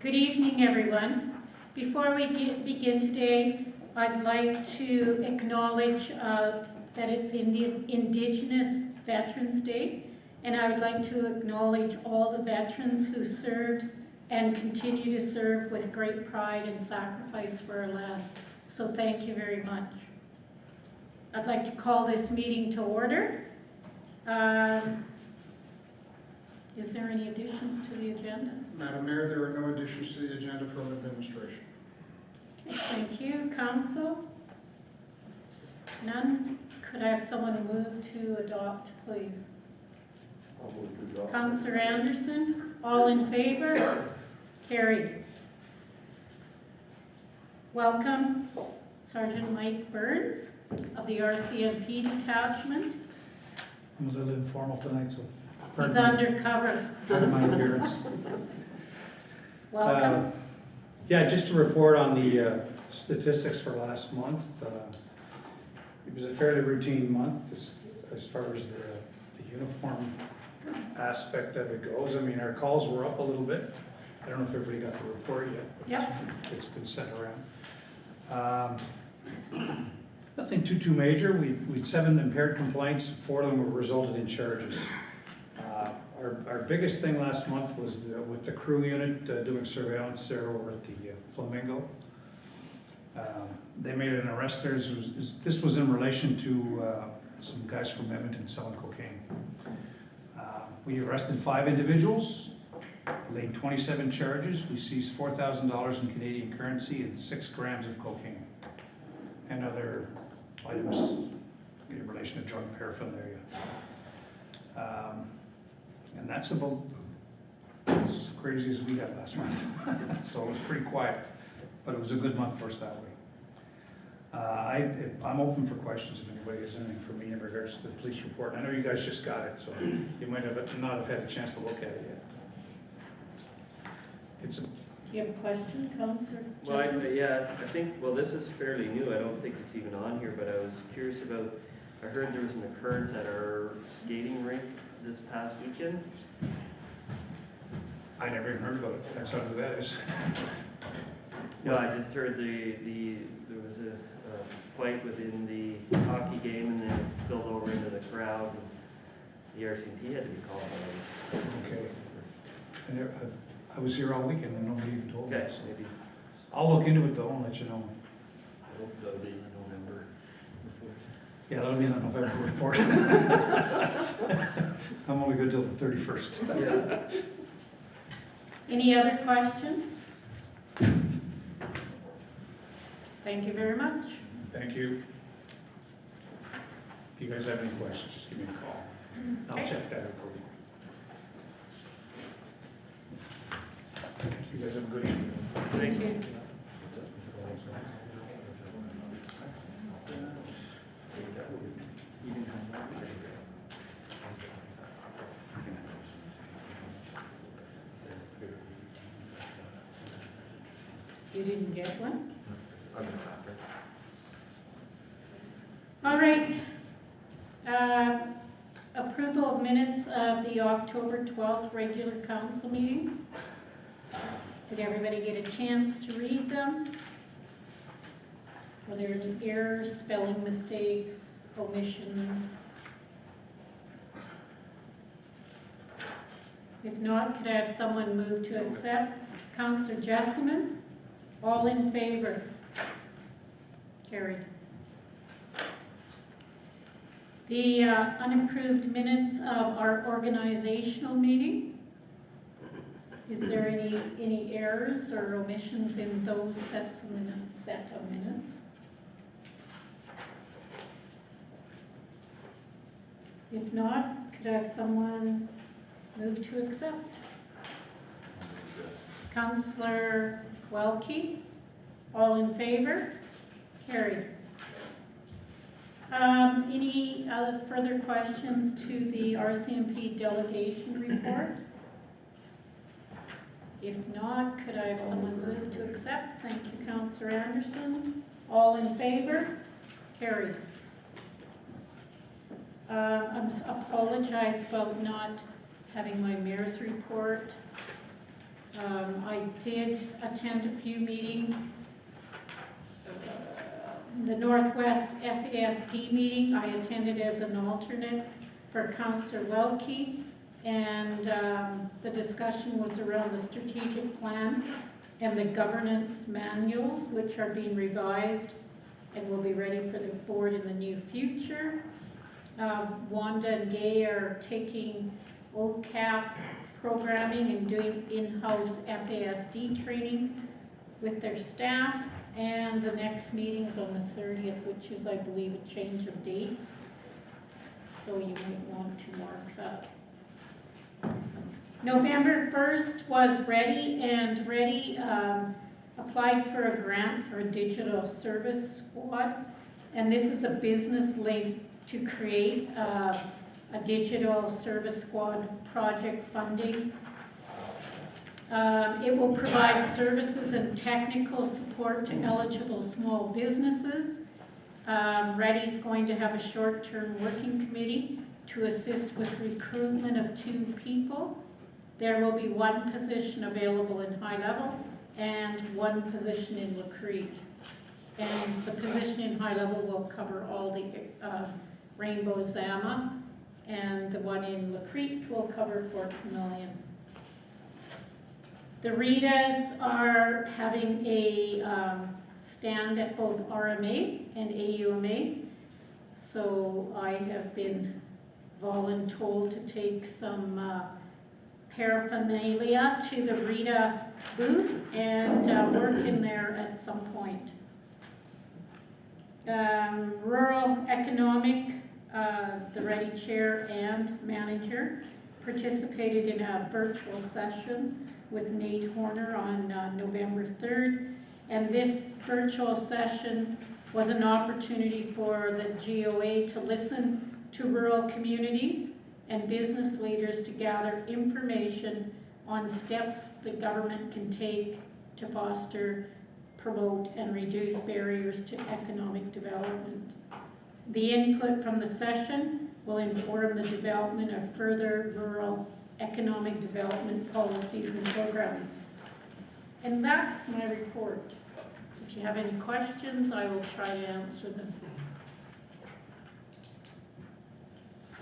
Good evening, everyone. Before we begin today, I'd like to acknowledge that it's Indigenous Veterans Day, and I would like to acknowledge all the veterans who served and continue to serve with great pride and sacrifice for our land. So thank you very much. I'd like to call this meeting to order. Is there any additions to the agenda? Madam Mayor, there are no additions to the agenda from administration. Okay, thank you. Council? None? Could I have someone move to adopt, please? I'll move to adopt. Councillor Anderson? All in favor? Carried. Welcome, Sergeant Mike Burns of the RCMP detachment. It was a little informal tonight, so He's undercover. pardon my appearance. Welcome. Yeah, just to report on the statistics for last month. It was a fairly routine month as far as the uniform aspect of it goes. I mean, our calls were up a little bit. I don't know if everybody got the report yet, but it's been sent around. Nothing too major. We'd 7 impaired complaints. 4 of them were resulted in charges. Our biggest thing last month was with the crew unit doing surveillance there over at the Flamingo. They made an arrest there. This was in relation to some guys from Edmonton selling cocaine. We arrested 5 individuals, laid 27 charges. We seized $4,000 in Canadian currency and 6 grams of cocaine and other items in relation to drug paraphernalia. And that's about as crazy as we got last month. So it was pretty quiet, but it was a good month for us that way. I'm open for questions if anybody has anything for me in regards to the police report. I know you guys just got it, so you might not have had a chance to look at it yet. Do you have a question, Councillor? Well, I think, this is fairly new. I don't think it's even on here, but I was curious about, I heard there was an occurrence at our skating rink this past weekend. I never even heard about it. That's how who that is. No, I just heard there was a fight within the hockey game, and then it spilled over into the crowd, and the RCMP had to be called on. Okay. And I was here all weekend and nobody even told me. Okay, So maybe. I'll look into it though and let you know. I hope that'll be in November. Yeah, that'll be in the November report. I'm only good till the 31st. Yeah. Any other questions? Thank you very much. Thank you. If you guys have any questions, just give me a call. I'll check that out for you. You guys have a good evening. Thank you. You didn't get one? All right. Approval of minutes of the October 12th regular council meeting. Did everybody get a chance to read them? Were there any errors, spelling mistakes, omissions? If not, could I have someone move to accept? Councillor Jessamine? All in favor? Carried. The unapproved minutes of our organizational meeting. Is there any errors or omissions in those set of minutes? If not, could I have someone move to accept? Councillor Welke, all in favor? Carried. Any further questions to the RCMP delegation report? If not, could I have someone move to accept? Thank you, Councillor Anderson. All in favor? Carried. I apologize about not having my mayor's report I did attend a few meetings. The Northwest FASD meeting, I attended as an alternate for Councillor Welke, and the discussion was around the strategic plan and the governance manuals, which are being revised and will be ready for the board in the near future. Wanda and Gay are taking OCAP programming and doing in-house FASD training with their staff, and the next meeting is on the 30th, which is, I believe, a change of dates, so you might want to mark that. November 1st was Ready, and Ready applied for a grant for a digital service squad, and this is a business link to create a digital service squad project funding. It will provide services and technical support to eligible small businesses. Ready's going to have a short-term working committee to assist with recruitment of 2 people. There will be 1 position available in high level and 1 position in Lacrete. And the position in high level will cover all the Rainbow Zama, and the one in Lacrete will cover Fort Camillion. The Ritas are having a stand at both RMA and AUMA, so I have been voluntold to take some paraphernalia to the Rita booth and work in there at some point. Rural Economic, the Ready Chair and Manager participated in a virtual session with Nate Horner on November 3rd, and this virtual session was an opportunity for the GOA to listen to rural communities and business leaders to gather information on steps the government can take to foster, promote, and reduce barriers to economic development. The input from the session will inform the development of further rural economic development policies and programs. And that's my report. If you have any questions, I will try to answer them.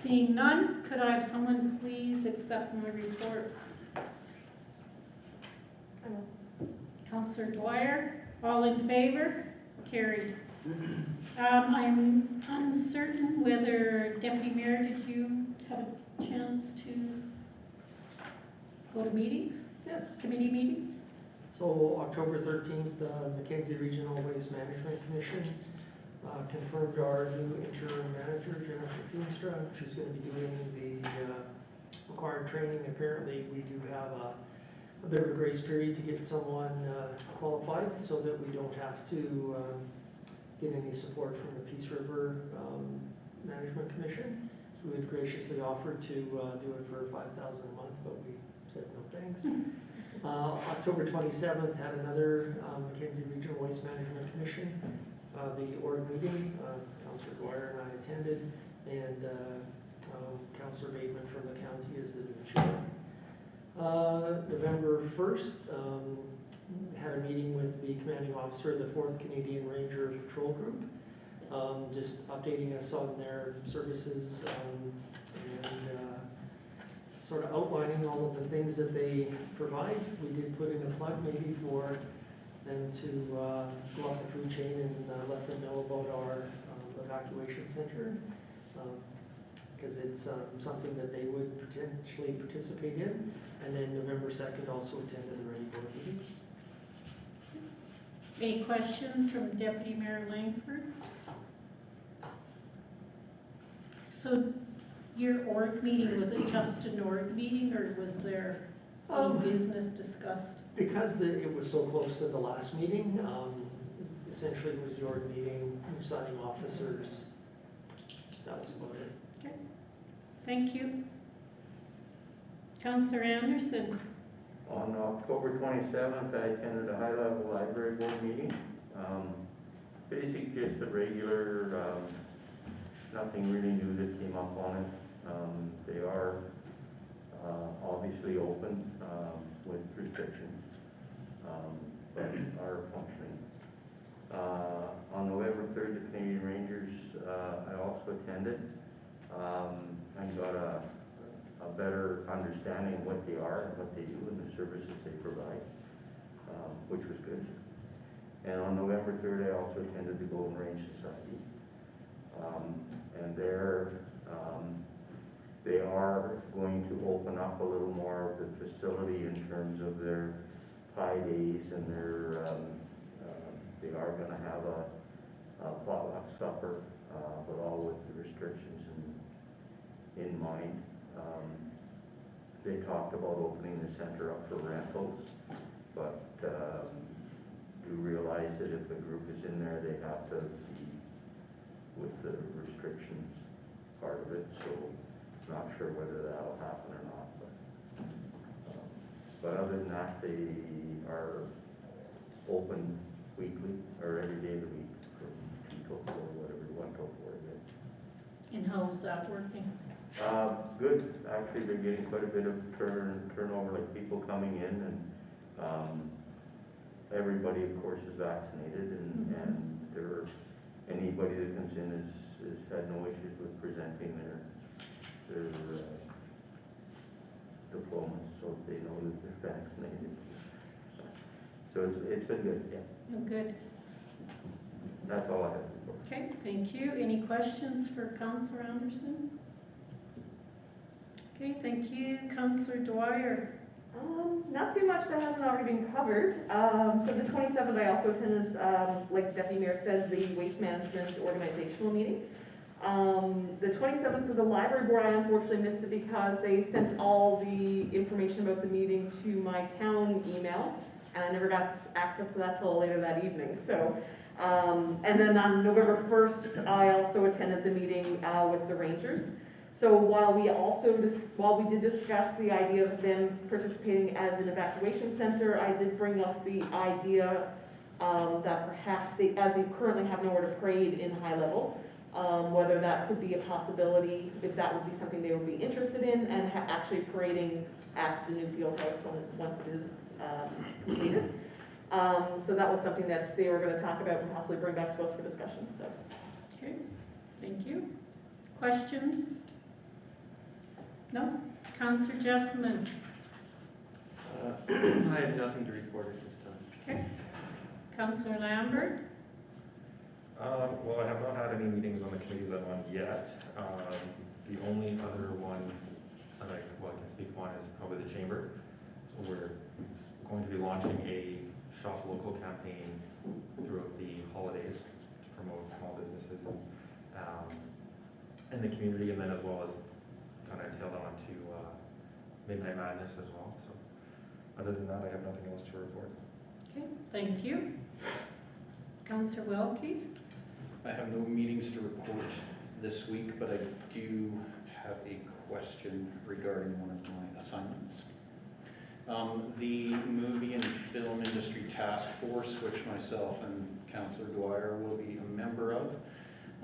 Seeing none, could I have someone please accept my report? Councillor Dwyer, all in favor? Carried. I'm uncertain whether Deputy Mayor, did you have a chance to go to meetings? Yes. Committee meetings? So October 13th, Mackenzie Regional Waste Management Commission confirmed our new interim manager, Jennifer Feenstra. She's going to be doing the required training. Apparently, we do have a bit of a grace period to get someone qualified so that we don't have to get any support from the Peace River Management Commission. So we had graciously offered to do it for $5,000 a month, but we said no thanks. October 27th had another Mackenzie Regional Waste Management Commission. The org meeting, Councillor Dwyer and I attended, and Councillor Bateman from the county is the new chair. November 1st, had a meeting with the commanding officer of the 4th Canadian Ranger Patrol Group, just updating us on their services and sort of outlining all of the things that they provide. We did put in a plug maybe for them to go up the food chain and let them know about our evacuation center, because it's something that they would potentially participate in. And then November 2nd also attended the Ready Board meeting. Any questions from Deputy Mayor Langford? So your org meeting, was it just an org meeting, or was there any business discussed? Because it was so close to the last meeting, essentially it was the org meeting, signing officers. That was about it. Okay. Thank you. Councillor Anderson. On October 27th, I attended a high-level library board meeting. Basically just the regular, nothing really new that came up on it. They are obviously open with restrictions, but are functioning. On November 3rd, the Canadian Rangers, I also attended, and got a better understanding of what they are and what they do and the services they provide, which was good. And on November 3rd, I also attended the Golden Range Society. And they are going to open up a little more of the facility in terms of their pie days and their, they are gonna have a potluck supper, but all with the restrictions in mind. They talked about opening the center up for rentals, but you realize that if a group is in there, they have to be with the restrictions part of it, so not sure whether that'll happen or not. But other than that, they are open weekly or every day of the week from 2 till 4, whatever you want till 4 again. And how's that working? Good. Actually, they're getting quite a bit of turnover, like people coming in, and everybody, of course, is vaccinated, and anybody that comes in has had no issues with presenting their diplomas, so they know that they're vaccinated. So it's been good, yeah. Oh, good. That's all I have. Okay, thank you. Any questions for Councillor Anderson? Okay, thank you. Councillor Dwyer. Not too much that hasn't already been covered. So the 27th, I also attended, like Deputy Mayor said, the Waste Management Organizational meeting. The 27th for the library board, I unfortunately missed it because they sent all the information about the meeting to my town email, and I never got access to that till later that evening. So, and then on November 1st, I also attended the meeting with the Rangers. So while we did discuss the idea of them participating as an evacuation center, I did bring up the idea that perhaps as they currently have nowhere to parade in High Level, whether that could be a possibility, if that would be something they would be interested in, and actually parading at the new field house once it is completed. So that was something that they were going to talk about and possibly bring back to us for discussion. So. Okay, thank you. Questions? No? Councillor Jessamine. I have nothing to report at this time. Okay. Councillor Lambert. Well, I have not had any meetings on the committees I'm on yet. The only other one that I can speak on is probably the chamber. So we're going to be launching a shop local campaign throughout the holidays to promote small businesses in the community, and then as well as kind of tailed on to Midnight Madness as well. So other than that, I have nothing else to report. Okay, thank you. Councillor Wilkie. I have no meetings to report this week, but I do have a question regarding one of my assignments. The Movie and Film Industry Task Force, which myself and Councillor Dwyer will be a member of.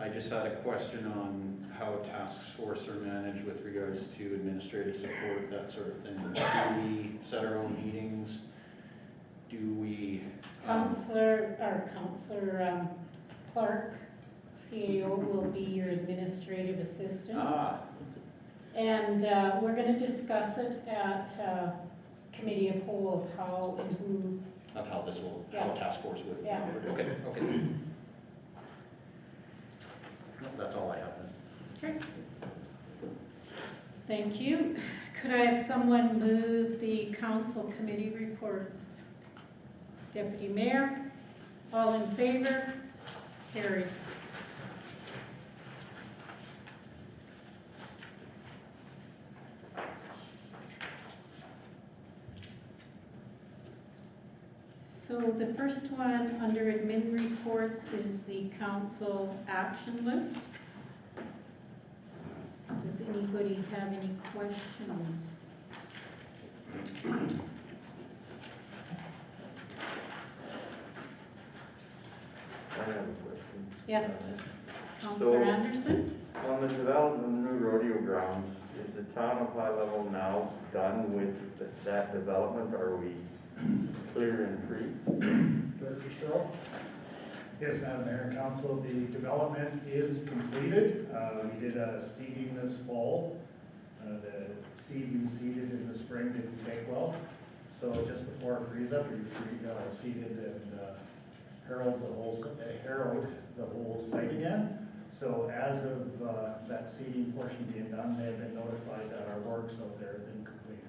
I just had a question on how task force are managed with regards to administrative support, that sort of thing. Do we set our own meetings? Do we... Councillor Clark, CAO, will be your administrative assistant. And we're going to discuss it at committee of whole of how and who. Of how this will, how a task force would. Yeah. Okay. That's all I have then. Okay. Thank you. Could I have someone move the council committee reports? Deputy Mayor, all in favor? Carried. So the first one under admin reports is the council action list. Does anybody have any questions? I have a question. Yes, Councillor So- Anderson? On the development of the new rodeo grounds, is the town of High Level now done with that development? Are we clear and free? Director Stroh? Yes, Madam Mayor and Council, the development is completed. We did a seeding this fall. The seed we seeded in the spring didn't take well. So just before freeze up, we seeded and harrowed the whole site again. So as of that seeding portion being done, they have been notified that our works out there have been completed.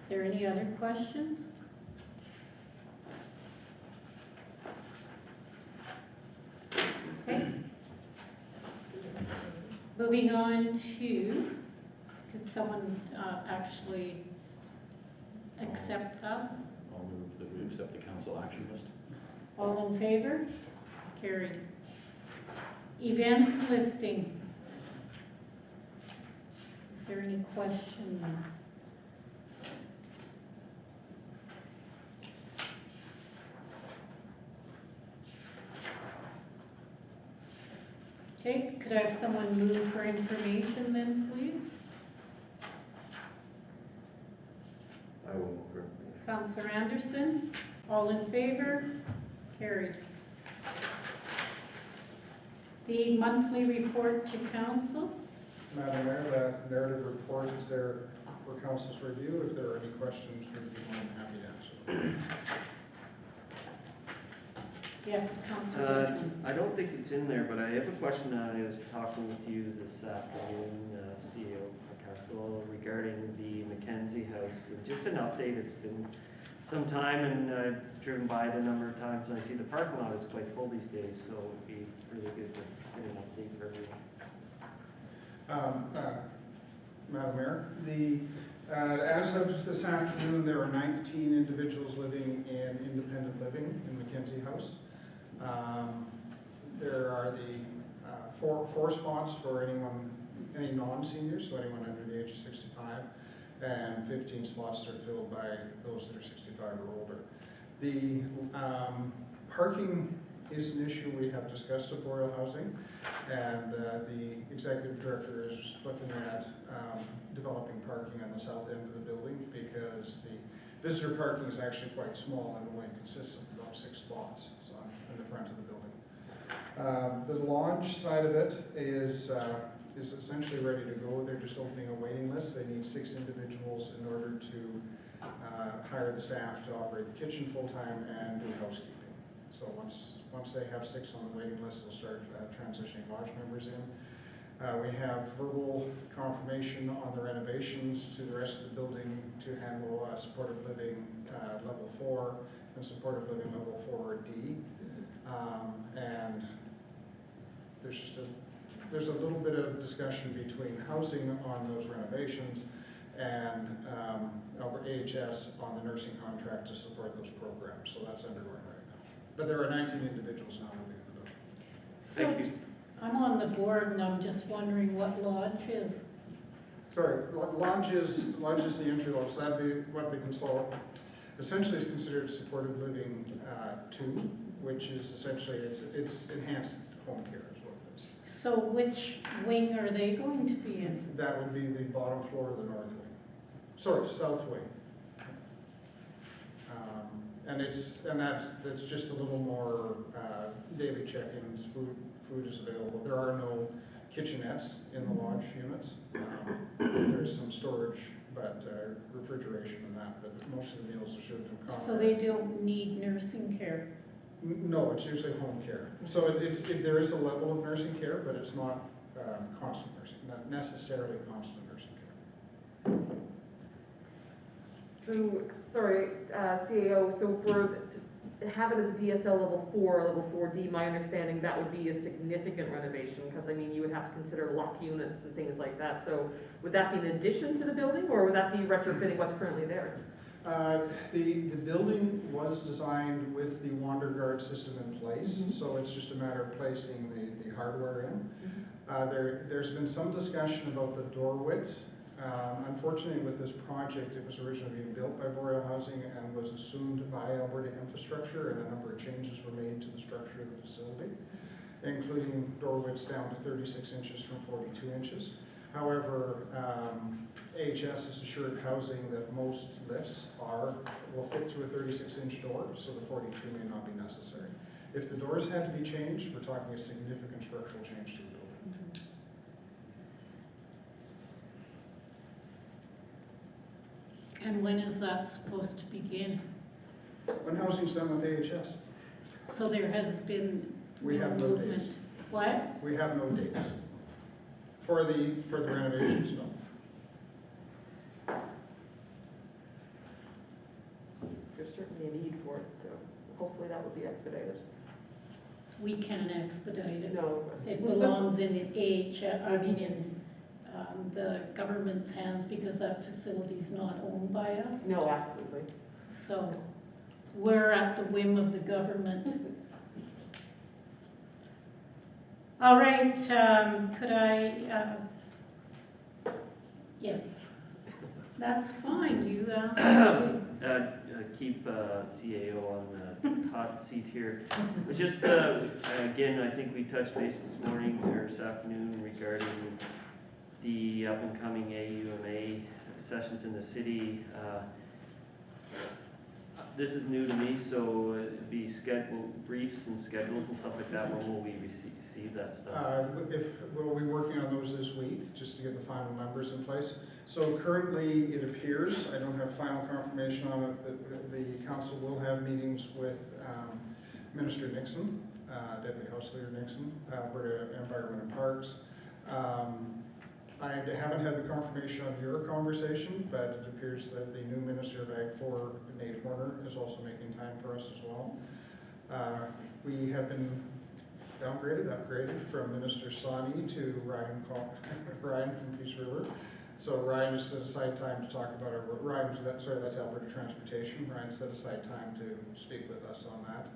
Is there any other questions? Okay. Moving on to, could someone actually accept that? I'll move that we accept the council action list. All in favor? Carried. Events listing. Is there any questions? Okay, could I have someone move for information then, please? I will. Councillor Anderson, all in favor? Carried. The monthly report to council. Madam Mayor, that narrative report is there for council's review. If there are any questions, we'd be more than happy to answer them. Yes, Councillor Dixon. I don't think it's in there, but I have a question. I was talking with you this afternoon, CEO Casco, regarding the Mackenzie House. And just an update, it's been some time and I've driven by it a number of times and I see the parking lot is quite full these days, so it'd be really good to get an update for everyone. Madam Mayor, as of this afternoon, there are 19 individuals living in independent living in Mackenzie House. There are the four spots for any non-seniors, so anyone under the age of 65, and 15 spots are filled by those that are 65 or older. The parking is an issue we have discussed at Boreal Housing, and the executive director is looking at developing parking on the south end of the building because the visitor parking is actually quite small and only consists of about 6 spots in the front of the building. The launch side of it is essentially ready to go. They're just opening a waiting list. They need 6 individuals in order to hire the staff to operate the kitchen full-time and do housekeeping. So once they have 6 on the waiting list, they'll start transitioning lodge members in. We have verbal confirmation on the renovations to the rest of the building to handle supportive living level 4 and supportive living level 4D. And there's a little bit of discussion between housing on those renovations and AHS on the nursing contract to support those programs. So that's underway right now. But there are 19 individuals now living in the building. So Thank you. I'm on the board and I'm just wondering what lodge is. Sorry, lodge is the entry level, so that'd be what they essentially is considered supportive living 2, which is essentially, it's enhanced home care is what it is. So which wing are they going to be in? That would be the bottom floor of the north wing. Sorry, south wing. And that's just a little more daily check-ins, food is available. There are no kitchenettes in the lodge units. There's some storage, but refrigeration and that, but most of the meals are served in common. So they don't need nursing care? No, it's usually home care. So there is a level of nursing care, but it's not constant nursing, not necessarily constant nursing care. So, sorry, CAO, so to have it as a DSL level 4, level 4D, my understanding that would be a significant renovation, because I mean, you would have to consider lock units and things like that. So would that be in addition to the building, or would that be retrofitting what's currently there? The building was designed with the WanderGuard system in place, so it's just a matter of placing the hardware in. There's been some discussion about the door widths Unfortunately, with this project, it was originally being built by Boreal Housing and was assumed by Alberta Infrastructure, and a number of changes were made to the structure of the facility, including door widths down to 36 inches from 42 inches. However, AHS has assured housing that most lifts will fit through a 36-inch door, so the 42 may not be necessary. If the doors had to be changed, we're talking a significant structural change to the building. And when is that supposed to begin? When housing's done with AHS, So there has been we no have no movement. dates. What? We have no dates. For the renovations, no. There's certainly a need for it, so hopefully that will be expedited. We can expedite it. No. It belongs in the government's hands because that facility's not owned by us. No, absolutely. So we're at the whim of the government. All right, could I, yes, that's fine, you asked. Keep CAO on the hot seat here. It's just, again, I think we touched base this morning or this afternoon regarding the up and coming AUMA sessions in the city. This is new to me, so it'd be briefs and schedules and stuff like that. When will we receive that stuff? We'll be working on those this week, just to get the final numbers in place. So currently, it appears, I don't have final confirmation on it, that the council will have meetings with Minister Nixon, Deputy House Leader Nixon, Alberta Environment and Parks. I haven't had the confirmation on your conversation, but it appears that the new Minister of Ag 4, Nate Horner, is also making time for us as well. We have been upgraded from Minister Sawney to Ryan from Peace River. So Ryan just set aside time to talk about that's Alberta Transportation. Ryan set aside time to speak with us on that.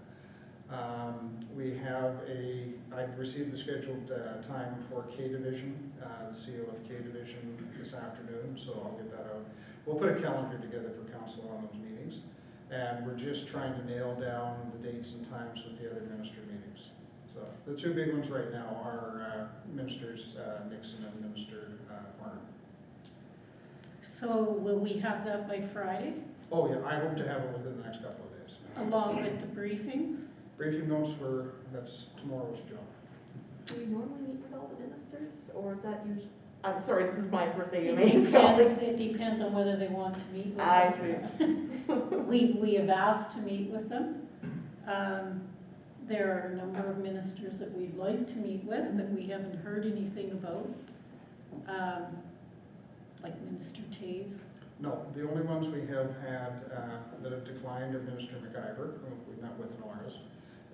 I've received the scheduled time for K Division, the CEO of K Division this afternoon, so I'll get that out. We'll put a calendar together for council on those meetings, and we're just trying to nail down the dates and times with the other minister meetings. So the two big ones right now are Ministers Nixon and Minister Horner. So will we have that by Friday, Oh yeah, I hope to have it within the next couple of days. along with the briefings? Briefing notes that's tomorrow's job. Do we normally meet with all the ministers, or is that usually, I'm sorry, this is my first It AUMA. depends on whether they want to meet with I us. We have asked to meet with them. There are a number of ministers that we'd like to meet with that we haven't heard anything about, like Minister Taves. No, the only ones we have had that have declined are Minister McIver, who we met with in August,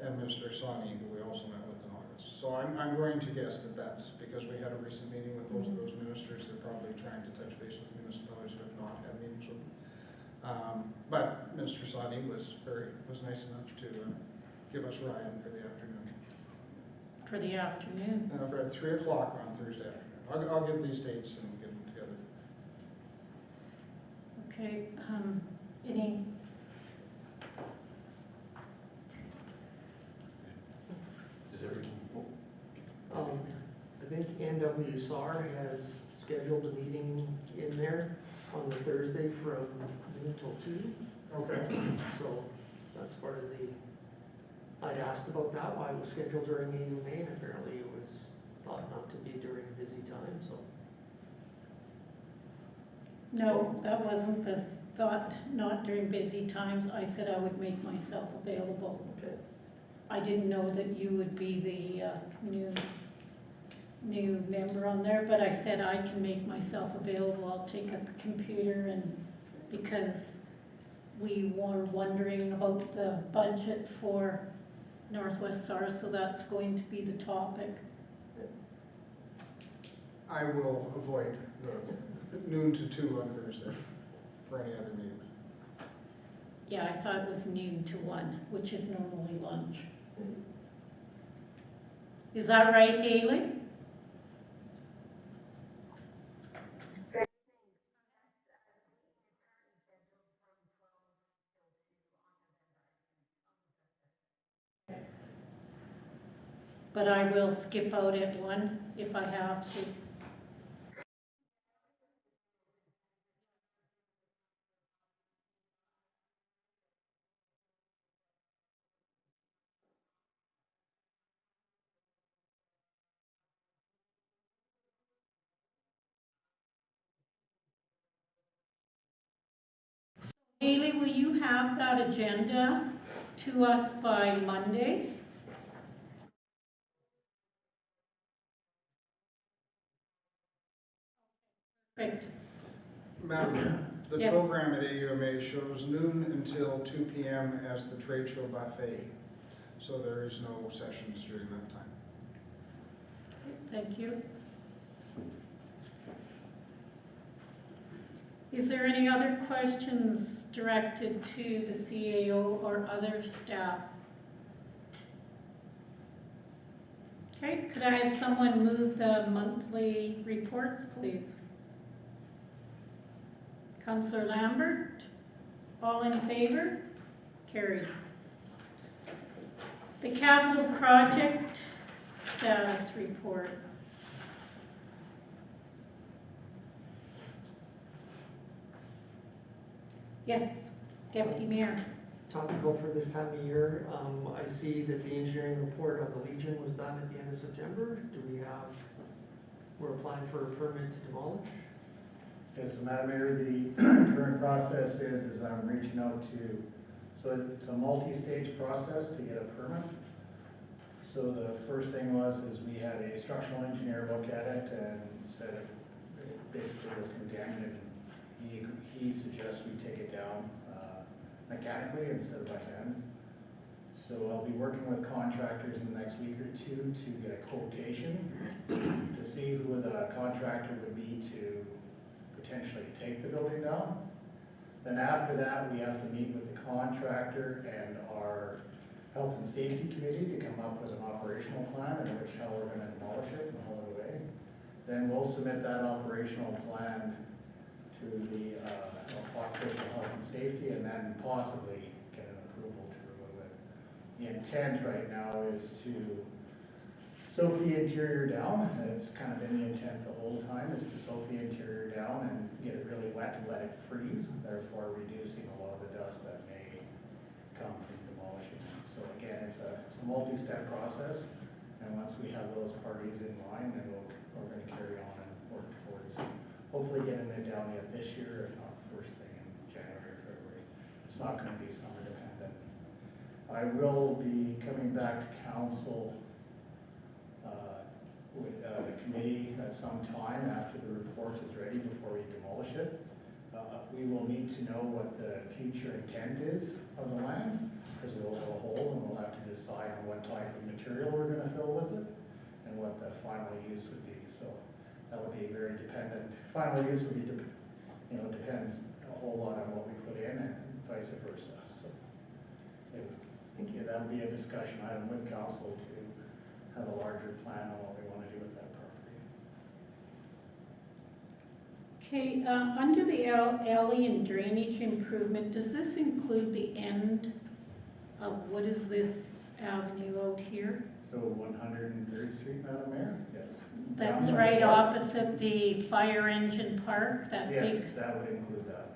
and Minister Sawney, who we also met with in August. So I'm going to guess that that's because we had a recent meeting with both of those ministers. They're probably trying to touch base with municipalities who have not had meetings with them. But Minister Sawney was nice enough to give us Ryan for the afternoon. For the afternoon. At 3 o'clock on Thursday afternoon. I'll get these dates and get them together. Okay, any, I think NWSAR has scheduled a meeting in there on the Thursday from noon till 2. Okay. So that's part of I'd asked about that, why it was scheduled during AUMA, and apparently it was thought not to be during a busy time, so. no, that wasn't the thought, not during busy times. I said I would make myself available. Okay. I didn't know that you would be the new member on there, but I said I can make myself available. I'll take up a computer, and because we were wondering about the budget for Northwest SAR, so that's going to be the topic. I will avoid the noon to 2 on Thursday for any other meetings. Yeah, I thought it was noon to 1, which is normally lunch. Is that right, Haley? but I will skip out at 1 if I have to. Haley, will you have that agenda to us by Monday? Perfect. Madam Mayor, the Yes. program at AUMA shows noon until 2 p.m. as the trade show buffet. So there is no sessions during that time. Thank you. Is there any other questions directed to the CAO or other staff? Okay, could I have someone move the monthly reports, please? Councillor Lambert, all in favor? Carried. The capital project status report. Yes, Deputy Mayor. Topical for this time of year, I see that the engineering report on the Legion was done at the end of September. We're applying for a permit to demolish. Yes, so Madam Mayor, the current process is I'm reaching out to, so it's a multi-stage process to get a permit. So the first thing is we had a structural engineer look at it and said it basically was condemned, and he suggests we take it down mechanically instead of by hand. So I'll be working with contractors in the next week or two to get a quotation to see who the contractor would be to potentially take the building down. Then after that, we have to meet with the contractor and our health and safety committee to come up with an operational plan in which how we're gonna demolish it and haul it away. Then we'll submit that operational plan to the occupational health and safety, and then possibly get an approval to remove it. The intent right now is to soak the interior down, and it's kind of been the intent the whole time, is to soak the interior down and get it really wet and let it freeze, therefore reducing a lot of the dust that may come from demolishing it. So again, it's a multi-step process, and once we have those parties in line, then we're going to carry on and work towards hopefully getting it down yet this year, if not first thing in January or February. It's not going to be summer dependent. I will be coming back to council with the committee at some time after the report is ready before we demolish it. We will need to know what the future intent is of the land, because we'll go a hole and we'll have to decide on what type of material we're going to fill with it and what the final use would be. So that would be very dependent. Final use would be, depends a whole lot on what we put in and vice versa. So that'll be a discussion item with council to have a larger plan on what we want to do with that property. Okay, under the alley and drainage improvement, does this include the end of, what is this avenue out here? So 103rd Street, Madam Mayor? Yes. That's Down right the park. opposite the fire engine park, that Yes, big, that would include that.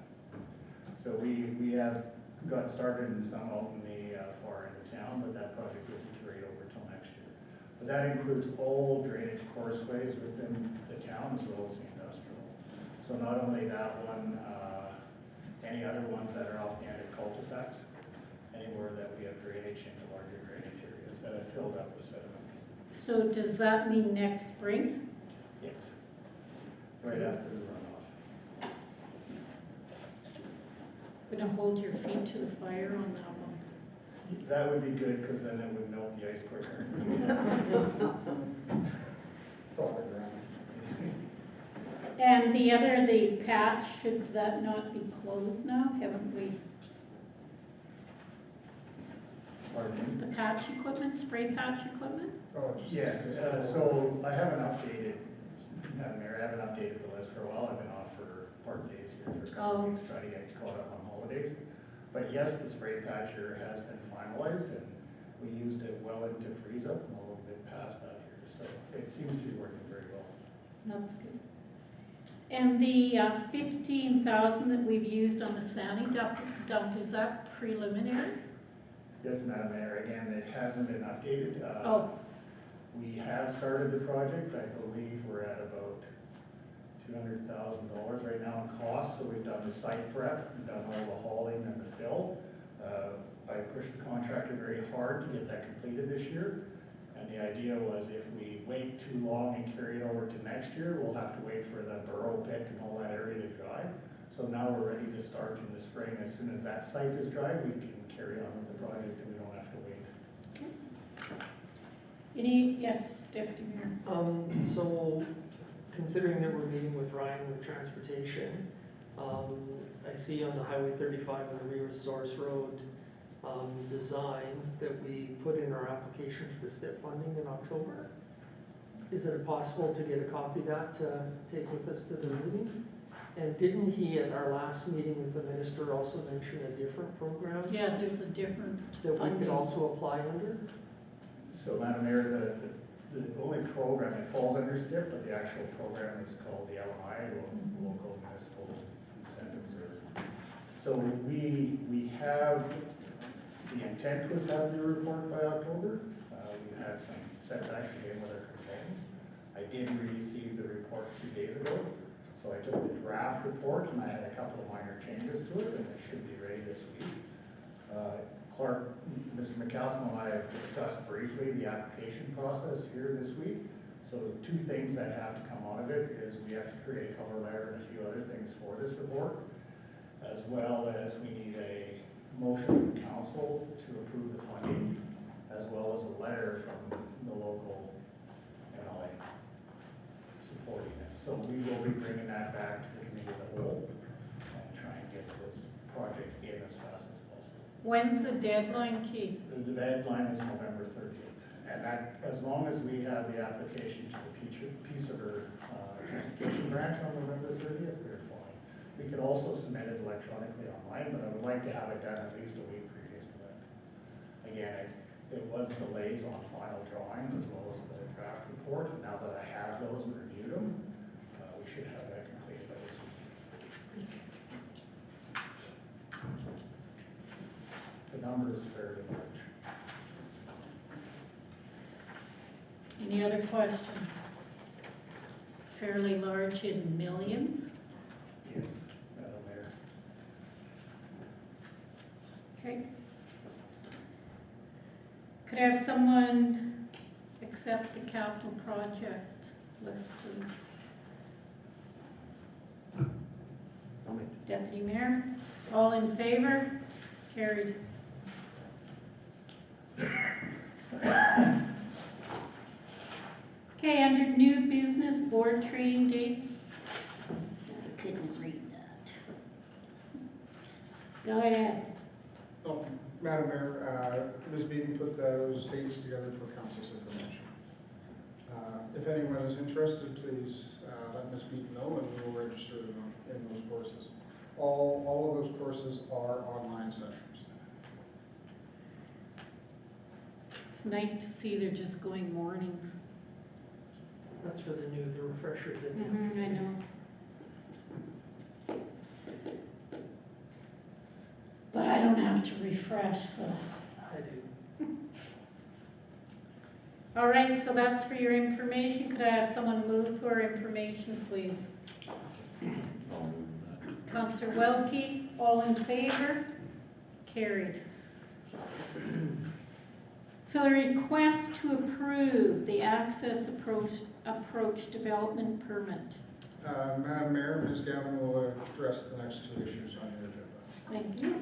So we have got started in some out in the far end of town, but that project will be carried over till next year. But that includes all drainage coursways within the town as well as the industrial. So not only that one, any other ones that are off the end of cul-de-sacs, anywhere that we have drainage into larger drainage areas that have filled up with sediment. so does that mean next spring? Yes. Right after the runoff. Gonna hold your feet to the fire on that one. That would be good, because then it would melt the ice quicker. And the other, the patch, should that not be closed now? Haven't we, Pardon me? the patch equipment, spray patch equipment? Oh, just- Yes, so I haven't updated, Madam Mayor, I haven't updated the list for a while. I've been off for part days here for a couple Oh. weeks, trying to get caught up on holidays. But yes, the spray patcher has been finalized, and we used it well into freeze up, and we'll bit past that here, so it seems to be working very well. That's good. And the 15,000 that we've used on the Sani dump, is that preliminary? Yes, Madam Mayor, again, it hasn't been updated. Oh, We have started the project. I believe we're at about $200,000 right now in costs, so we've done the site prep, we've done all the hauling and the fill. I pushed the contractor very hard to get that completed this year, and the idea was if we wait too long and carry it over to next year, we'll have to wait for the burrow pit and all that area to dry. So now we're ready to start in the spring. As soon as that site is dry, we can carry on with the project and we don't have to wait. yes, Deputy Mayor. So considering that we're meeting with Ryan with transportation, I see on the Highway 35 and the Resource Road design that we put in our application for the STIP funding in October. Is it possible to get a copy of that to take with us to the meeting? And didn't he at our last meeting with the minister also mention a different program Yeah, there's a different that we funding. could also apply under? So Madam Mayor, the only program, it falls under STIP, but the actual program is called the LMI, Local Municipal Incentives. So we have, the intent was to have the report by October. We had some setbacks again with our consultants. I did receive the report 2 days ago, so I took the draft report and I had a couple of minor changes to it, and it should be ready this week. Clark, Mr. McCaskill and I have discussed briefly the application process here this week. So 2 things that have to come out of it is we have to create a cover letter and a few other things for this report, as well as we need a motion from the council to approve the funding, as well as a letter from the local MLA supporting it. So we will be bringing that back to the committee of the whole and try and get this project in as fast as possible. When's the deadline, Keith? The deadline is November 30th, and that, as long as we have the application to the Peace River Transportation Branch on November 30th, we're fine. We could also submit it electronically online, but I would like to have it done at least a week previous to that. Again, it was delays on final drawings as well as the draft report. Now that I have those and reviewed them, we should have that completed by this week. The number is fairly large. Any other questions? Fairly large in millions? Yes, Madam Mayor. Okay. Could I have someone accept the capital project list, please? Deputy Mayor, all in favor? Carried. Okay, under new business board training dates. I couldn't read that. Go ahead. Oh, Madam Mayor, Ms. Beaton put those dates together for council's information. If anyone is interested, please let Ms. Beaton know and we will register them in those courses. All of those courses are online sessions. It's nice to see they're just going mornings. That's for the refreshers in I know. But I don't have to refresh, so. I do. All right, so that's for your information. Could I have someone move for information, please? Councillor Welke, all in favor? Carried. So the request to approve the access approach development permit. Madam Mayor, Ms. Gavin will address the next 2 issues on your agenda. Thank you.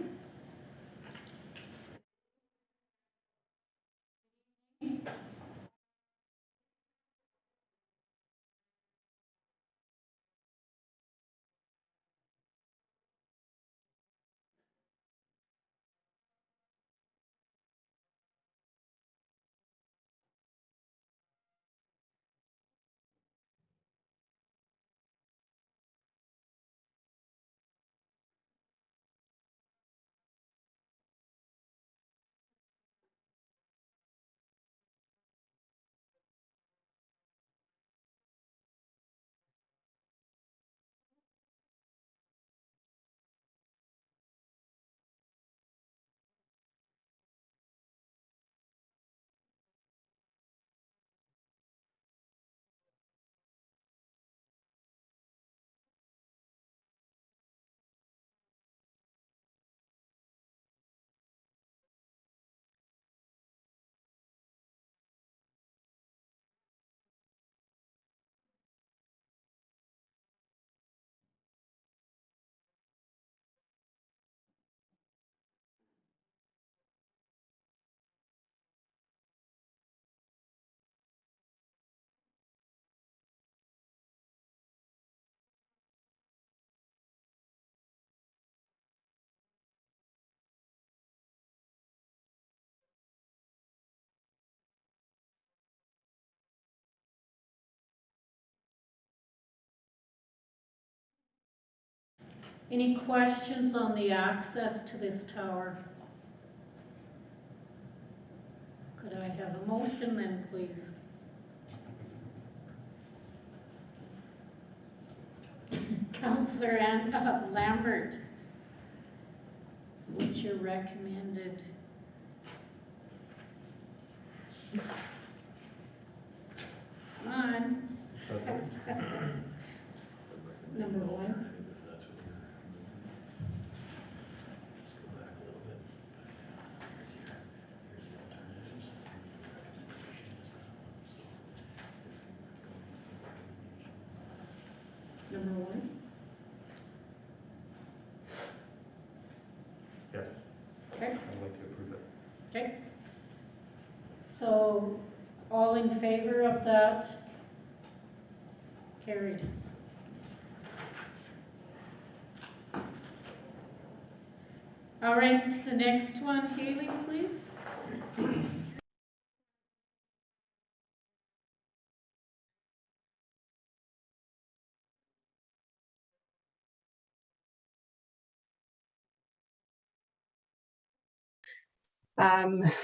Any questions on the access to this tower? Could I have a motion then, please? Councillor Lambert, what's your recommended? Come on. Number one. Number one. Yes, Okay. I'd like to approve it. Okay. So, all in favor of that? Carried. All right, the next one, Haley, please.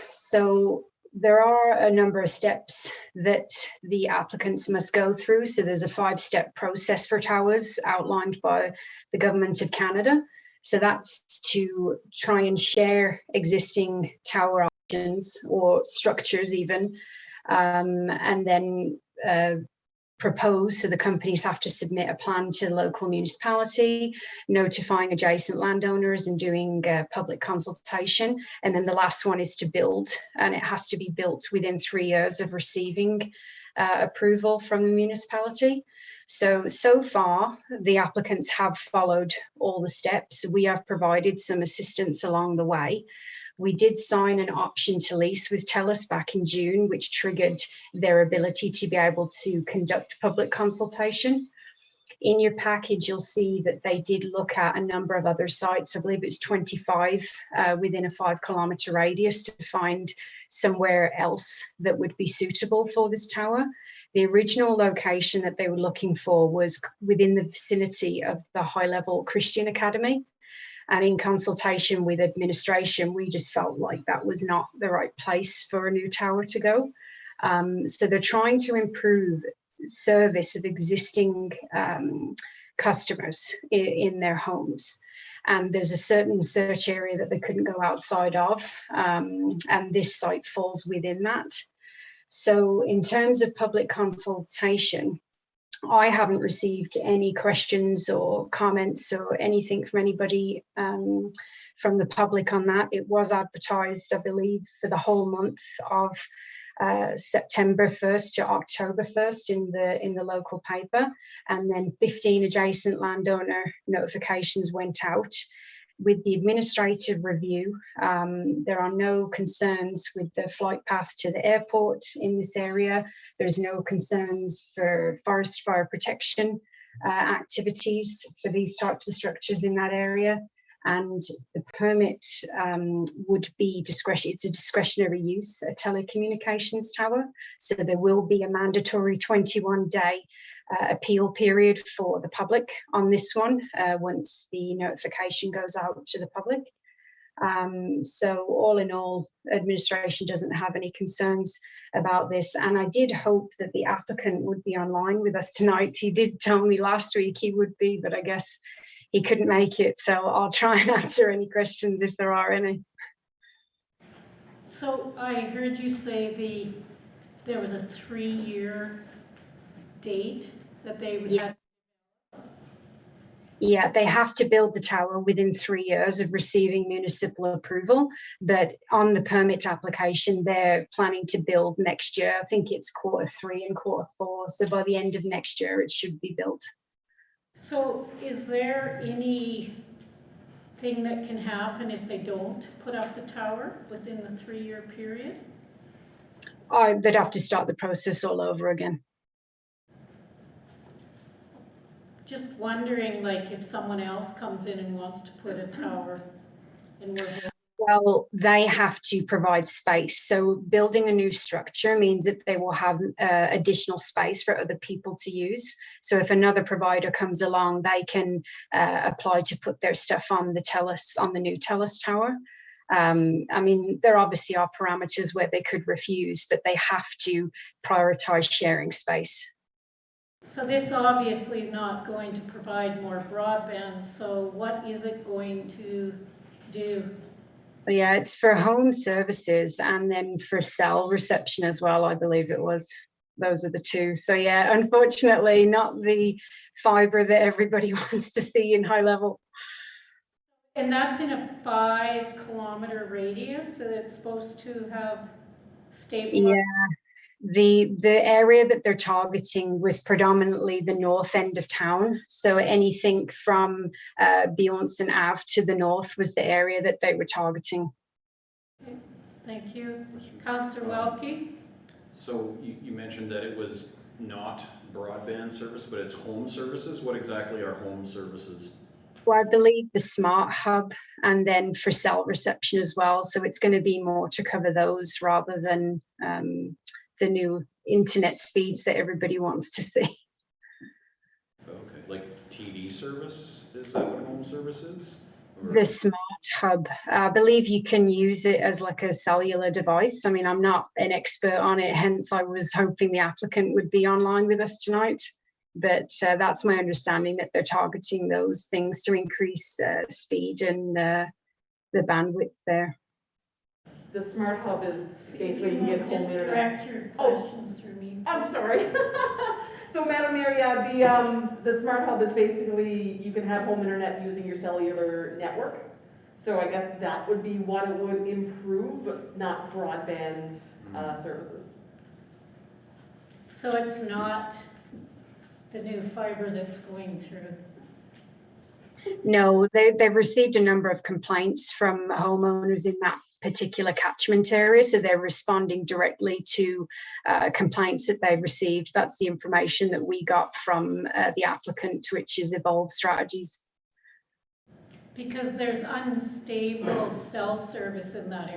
So there are a number of steps that the applicants must go through. So there's a 5-step process for towers outlined by the Government of Canada. So that's to try and share existing tower options or structures even, and then propose, so the companies have to submit a plan to the local municipality, notifying adjacent landowners and doing public consultation. And then the last one is to build, and it has to be built within 3 years of receiving approval from the municipality. So far, the applicants have followed all the steps. We have provided some assistance along the way. We did sign an option to lease with TELUS back in June, which triggered their ability to be able to conduct public consultation. In your package, you'll see that they did look at a number of other sites. I believe it's 25 within a 5-kilometre radius to find somewhere else that would be suitable for this tower. The original location that they were looking for was within the vicinity of the high-level Christian Academy. And in consultation with administration, we just felt like that was not the right place for a new tower to go. So they're trying to improve service of existing customers in their homes. And there's a certain search area that they couldn't go outside of, and this site falls within that. So in terms of public consultation, I haven't received any questions or comments or anything from anybody from the public on that. It was advertised, I believe, for the whole month of September 1st to October 1st in the local paper, and then 15 adjacent landowner notifications went out. With the administrative review, there are no concerns with the flight path to the airport in this area. There's no concerns for forest fire protection activities for these types of structures in that area. And the permit would be discretion. It's a discretionary use, a telecommunications tower. So there will be a mandatory 21-day appeal period for the public on this one once the notification goes out to the public. So all in all, administration doesn't have any concerns about this. And I did hope that the applicant would be online with us tonight. He did tell me last week he would be, but I guess he couldn't make it. So I'll try and answer any questions if there are any. So I heard you say there was a 3-year date that they would have. Yeah, they have to build the tower within 3 years of receiving municipal approval. But on the permit application, they're planning to build next year. I think it's Q3 and Q4. So by the end of next year, it should be built. So is there anything that can happen if they don't put up the tower within the 3-year period? They'd have to start the process all over again. Just wondering, like, if someone else comes in and wants to put a tower and we're Well, they have to provide space. So building a new structure means that they will have additional space for other people to use. So if another provider comes along, they can apply to put their stuff on the new TELUS tower. I mean, there obviously are parameters where they could refuse, but they have to prioritize sharing space. So this obviously is not going to provide more broadband, so what is it going to do? Yeah, it's for home services and then for cell reception as well, I believe it was. Those are the two. So yeah, unfortunately, not the fiber that everybody wants to see in high level. And that's in a 5-kilometer radius, so it's supposed to have stable. Yeah, the area that they're targeting was predominantly the north end of town. So anything from Bjornsson Ave to the north was the area that they were targeting. Okay, thank you. Councillor Welke? So you mentioned that it was not broadband service, but it's home services. What exactly are home services? Well, I believe the smart hub and then for cell reception as well. So it's going to be more to cover those rather than the new internet speeds that everybody wants to see. Okay, like TV service, is that what home service is? Or- The smart hub, I believe you can use it as like a cellular device. I mean, I'm not an expert on it, hence I was hoping the applicant would be online with us tonight. But that's my understanding, that they're targeting those things to increase speed and the bandwidth there. The smart hub is basically you can get Just home internet. direct your questions through me. I'm sorry. So Madam Mayor, yeah, the smart hub is basically, you can have home internet using your cellular network. So I guess that would be what it would improve, but not broadband services. So it's not the new fiber that's going through. No, they've received a number of complaints from homeowners in that particular catchment area. So they're responding directly to complaints that they've received. That's the information that we got from the applicant, which is Evolve Strategies. Because there's unstable cell service in that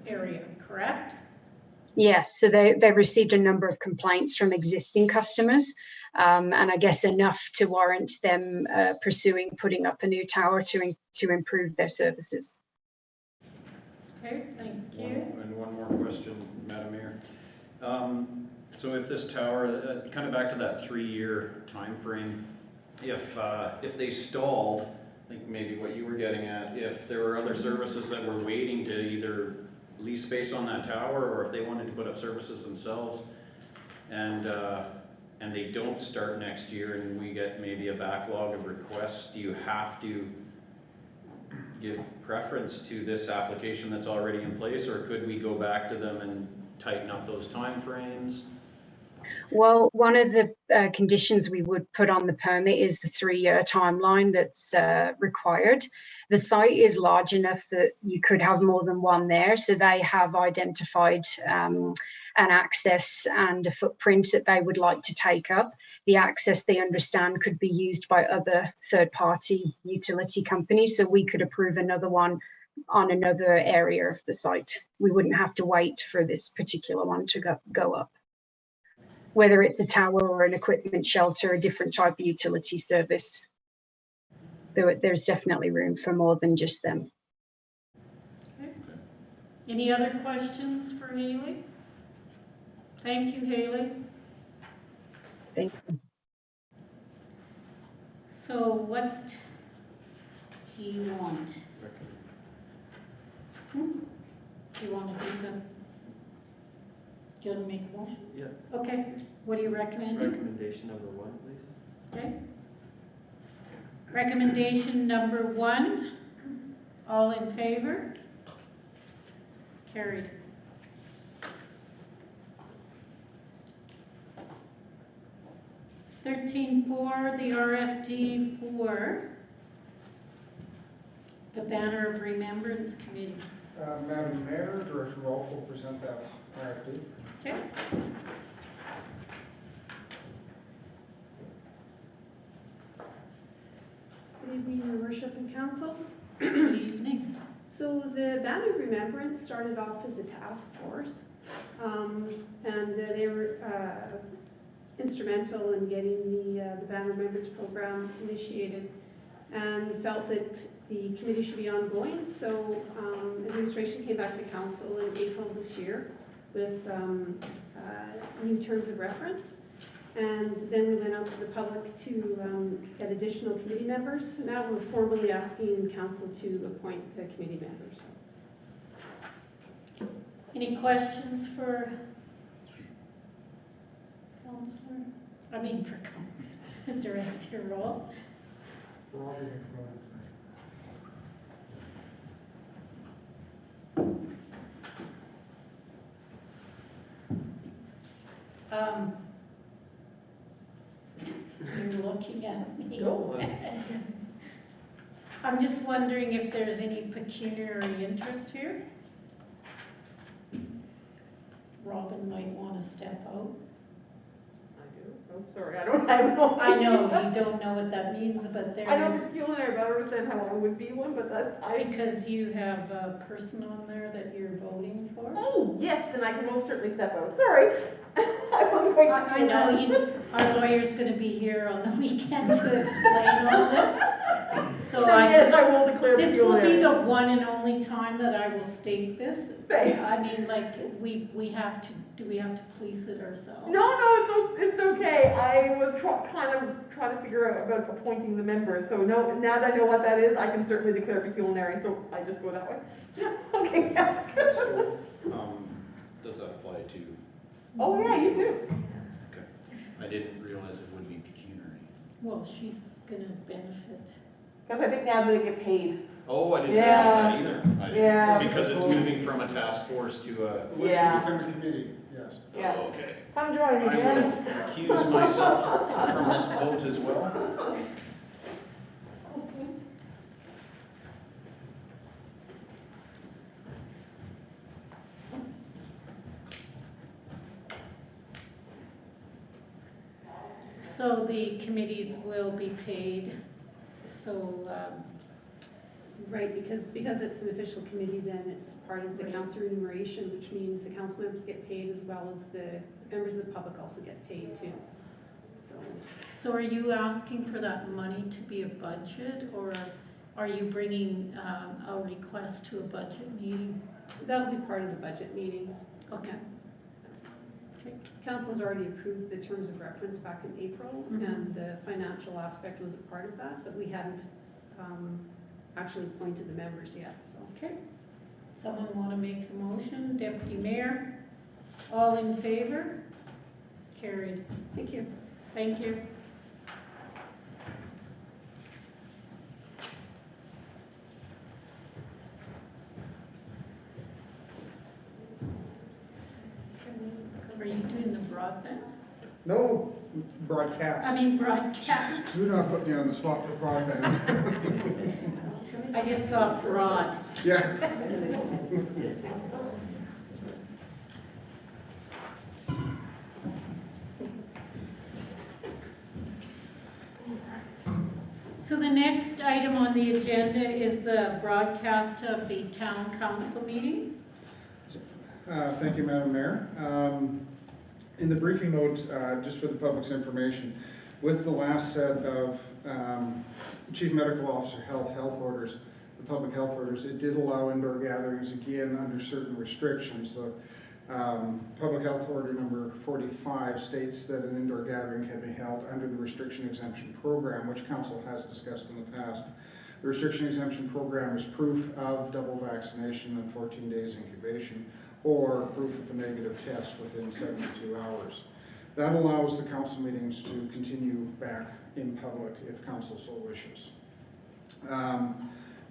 area, correct? Yes, so they've received a number of complaints from existing customers, and I guess enough to warrant them pursuing putting up a new tower to improve their services. Okay, thank you. And one more question, Madam Mayor. So if this tower, kind of back to that 3-year time frame, if they stalled, I think maybe what you were getting at, if there were other services that were waiting to either lease space on that tower, or if they wanted to put up services themselves, and they don't start next year, and we get maybe a backlog of requests, do you have to give preference to this application that's already in place, or could we go back to them and tighten up those timeframes? Well, one of the conditions we would put on the permit is the 3-year timeline that's required. The site is large enough that you could have more than one there. So they have identified an access and a footprint that they would like to take up. The access, they understand, could be used by other third-party utility companies. So we could approve another one on another area of the site. We wouldn't have to wait for this particular one to go up. Whether it's a tower or an equipment shelter, a different type of utility service. There's definitely room for more than just them. Okay. Any other questions for Haley? Thank you, Haley. Thank you. So what do you want? Do you want to do do you want to make a motion? Yeah. Okay, what do you recommend? Recommendation number 1, please. Okay. Recommendation number 1, all in favor? Carried. $13.4, the RFD for the Banner of Remembrance Committee. Madam Mayor, Director Rolfe will present that RFD. Okay. Good evening, Your Worship and Council. Good evening. So the Band of Remembrance started off as a task force, and they were instrumental in getting the Band of Remembrance program initiated, and felt that the committee should be ongoing. So administration came back to council in April this year with new terms of reference. And then we went out to the public to get additional committee members. So now we're formally asking council to appoint the committee members. Any questions for for Director Roll? You're looking at me. Go. I'm just wondering if there's any pecuniary interest here. Robin might want to step out. I do. Oh, sorry, I don't know. I know you don't know what that means, but there I know is, pecuniary, but I don't understand how I would be one, but that, because you have a person on there that you're voting for. Oh, yes, then I can most certainly step out. Sorry. I wasn't going to. I know our lawyer's gonna be here on the weekend to explain all this. So Yes, I will declare this will be pecuniary. the one and only time that I will state this. Thanks. I mean, like, we have to, do we have to police it ourselves? No, it's okay. I was trying to figure out about appointing the members. So no, now that I know what that is, I can certainly declare pecuniary. So I just go that way. Yeah. Okay, sounds good. So, does that apply to, Oh yeah, you too. okay, I didn't realize it would be pecuniary. Well, she's gonna benefit. Because I think now they get paid. Oh, I didn't Yeah. realize that either. I didn't- Yeah. Because it's moving from a task force to a, Once Yeah. you become a committee, yes. Yeah. oh, okay. Come join me, I Jen. will recuse myself from this vote as well. So the committees will be paid, so, Right, because it's an official committee, then it's part of the council remuneration, which means the council members get paid as well as the members of the public also get paid too. So are you asking for that money to be a budget, or are you bringing a request to a budget meeting? that'll be part of the budget meetings. Okay. Council's already approved the terms of reference back in April, Mhm. and the financial aspect was a part of that, but we hadn't actually appointed the members yet, so. Okay. Someone want to make the motion? Deputy Mayor? All in favor? Carried. Thank you. Thank you. Are you doing the broadband? No broadcast. I mean broadcast. Do not put me on the spot for broadband. I just saw broad. Yeah. So the next item on the agenda is the broadcast of the town council meetings. Thank you, Madam Mayor. In the briefing notes, just for the public's information, with the last set of Chief Medical Officer health orders, the public health orders, it did allow indoor gatherings again under certain restrictions. So, Public Health Order number 45 states that an indoor gathering can be held under the restriction exemption program, which council has discussed in the past. The restriction exemption program is proof of double vaccination and 14 days incubation, or proof of a negative test within 72 hours. That allows the council meetings to continue back in public if council so wishes.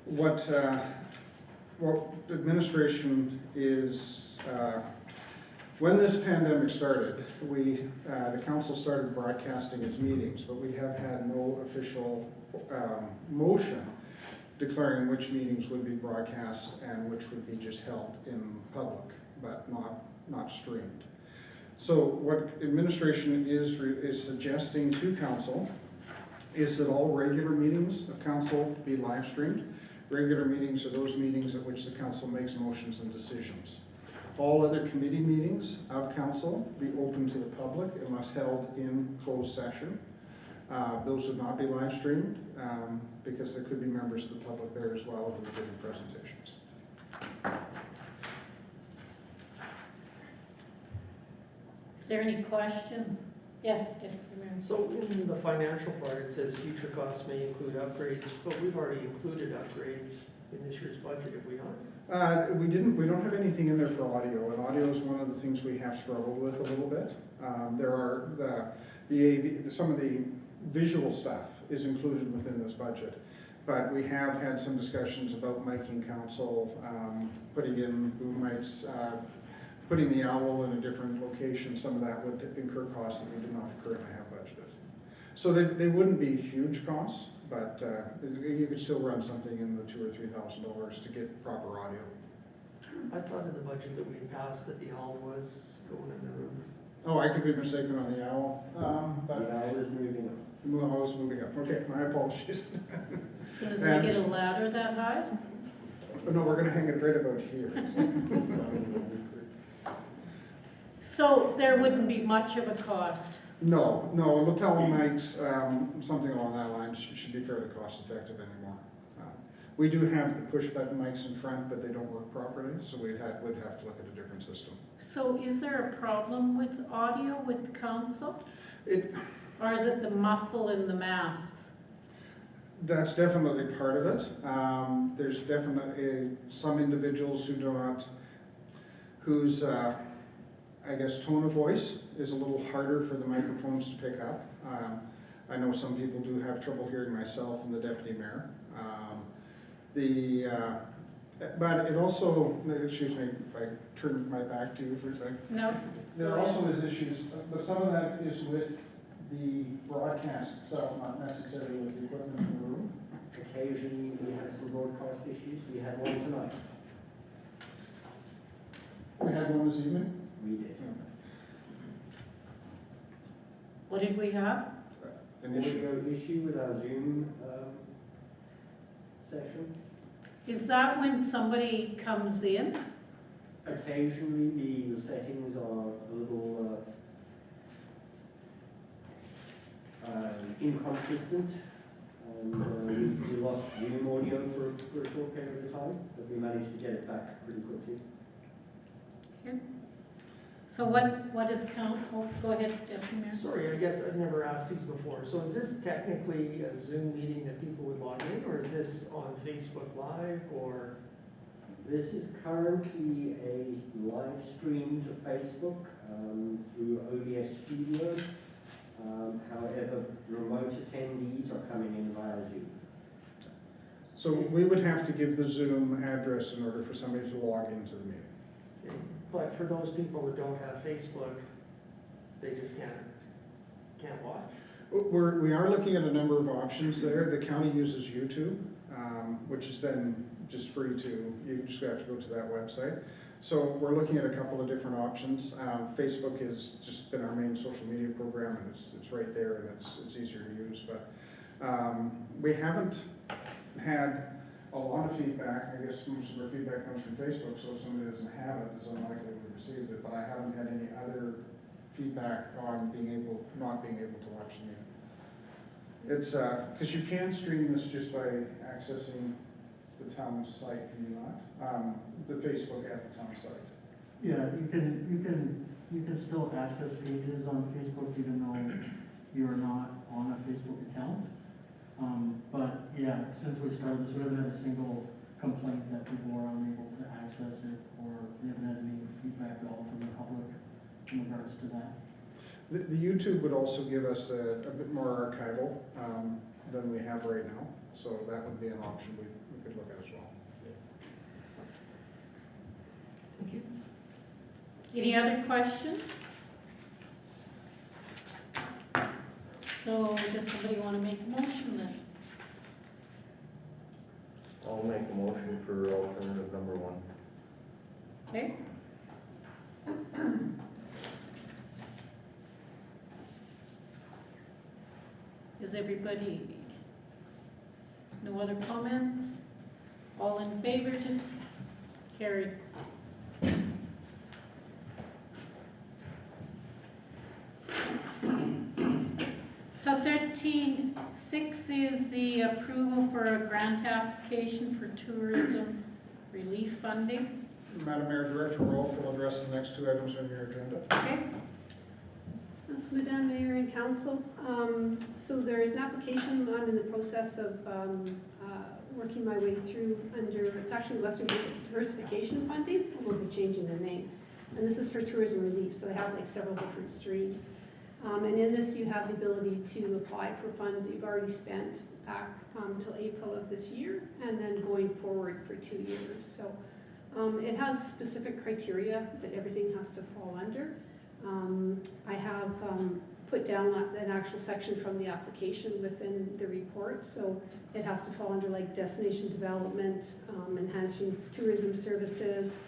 What administration is, when this pandemic started, the council started broadcasting its meetings, but we have had no official motion declaring which meetings would be broadcast and which would be just held in public, but not streamed. So what administration is suggesting to council is that all regular meetings of council be live streamed. Regular meetings are those meetings at which the council makes motions and decisions. All other committee meetings of council be open to the public unless held in closed session. Those would not be live streamed because there could be members of the public there as well who are giving presentations. Is there any questions? Yes, Deputy Mayor. So in the financial part, it says future costs may include upgrades, but we've already included upgrades in this year's budget, have we not? We don't have anything in there for audio, and audio is one of the things we have struggled with a little bit. There are some of the visual stuff is included within this budget, but we have had some discussions about miking council, putting in boom mics, putting the owl in a different location. Some of that would incur costs that we do not currently have budgeted. So they wouldn't be huge costs, but you could still run something in the $2,000 or $3,000 to get proper audio. I thought in the budget that we passed that the owl was going in the room. Oh, I could be mistaken on the owl, but The owl is moving up. the owl is moving up. Okay, my apologies. As soon as they get a ladder that high? But no, we're gonna hang it right about here. So there wouldn't be much of a cost. No, lapel mics, something along that line should be fairly cost effective anymore. We do have the push button mics in front, but they don't work properly, so we'd have to look at a different system. So is there a problem with audio with the council? Or is it the muffle in the masks? That's definitely part of it. There's definitely some individuals whose I guess tone of voice is a little harder for the microphones to pick up. I know some people do have trouble hearing myself and the deputy mayor. But it also, excuse me if I turn my back to you for a second. No. There also is issues, but some of that is with the broadcast itself, not necessarily with the equipment in the room. Occasionally we have some broadcast issues. We had one tonight. We had one this evening. We did. What did we have? An issue. Issue with our Zoom session. Is that when somebody comes in? Occasionally the settings are a little inconsistent. And we lost Zoom audio for a short period of time, but we managed to get it back pretty quickly. Okay. So what is count? Oh, go ahead, Deputy Mayor. Sorry, I guess I've never asked these before. So is this technically a Zoom meeting that people would log in, or is this on Facebook Live, or? This is currently a live stream to Facebook through ODS Studio. However, remote attendees are coming in via Zoom. So we would have to give the Zoom address in order for somebody to log into the meeting. But for those people that don't have Facebook, they just can't watch? We are looking at a number of options there. The county uses YouTube, which is then just free to, you just have to go to that website. So we're looking at a couple of different options. Facebook has just been our main social media program, and it's right there, and it's easier to use. But we haven't had a lot of feedback. I guess most of our feedback comes from Facebook, so if somebody doesn't have it, it's unlikely we received it. But I haven't had any other feedback on not being able to watch the meeting. It's because you can stream this just by accessing the town site, can you not? The Facebook at the town site. Yeah, you can still access pages on Facebook even though you're not on a Facebook account. But yeah, since we started this, we haven't had a single complaint that people are unable to access it, or we haven't had any feedback at all from the public in regards to that. The YouTube would also give us a bit more archival than we have right now, so that would be an option we could look at as well. Thank you. Any other questions? So does somebody want to make a motion then? I'll make a motion for alternative number 1. Okay. Is everybody, no other comments? All in favor to carried. So 13.6 is the approval for a grant application for tourism relief funding. Madam Mayor, Director Rolfe will address the next two items on your agenda. Okay. So Madam Mayor and Council, so there is an application I'm in the process of working my way through under, it's actually Western Diversification funding, although they're changing their name. And this is for tourism relief, so they have like several different streams. And in this you have the ability to apply for funds that you've already spent back till April of this year, and then going forward for 2 years. So it has specific criteria that everything has to fall under. I have put down an actual section from the application within the report, so it has to fall under like destination development, enhancing tourism services,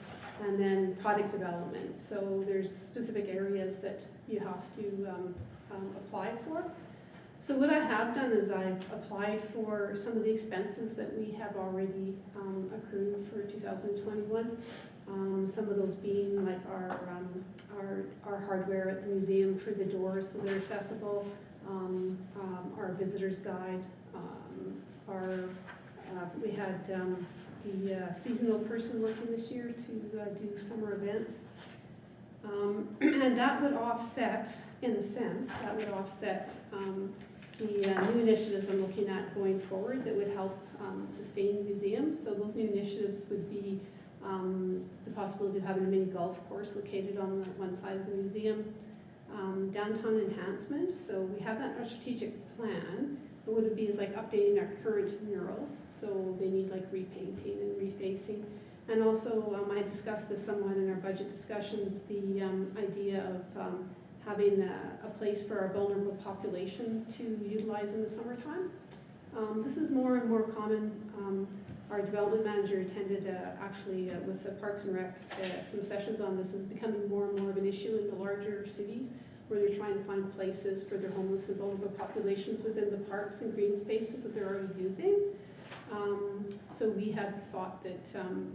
and then product development. So there's specific areas that you have to apply for. So what I have done is I've applied for some of the expenses that we have already accrued for 2021. Some of those being like our hardware at the museum for the doors so they're accessible, our visitor's guide, we had the seasonal person working this year to do summer events. And that would offset, in a sense, the new initiatives I'm looking at going forward that would help sustain the museum. So those new initiatives would be the possibility of having a mini golf course located on the one side of the museum, downtown enhancement. So we have that in our strategic plan. But what it would be is like updating our current murals. So they need like repainting and refacing. And also, I had discussed this somewhat in our budget discussions, the idea of having a place for our vulnerable population to utilize in the summertime. This is more and more common. Our development manager attended actually with the Parks and Rec some sessions on this. Is becoming more and more of an issue in the larger cities where they're trying to find places for their homeless and vulnerable populations within the parks and green spaces that they're already using. So we had thought that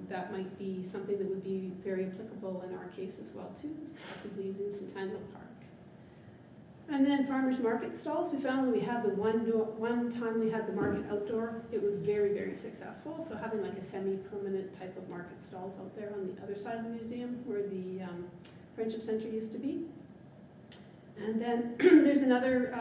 that might be something that would be very applicable in our case as well too, possibly using Centennial Park. And then farmers market stalls, we found that we had the one time we had the market outdoor, it was very, very successful. So having like a semi-permanent type of market stalls out there on the other side of the museum where the Friendship Center used to be. And then there's another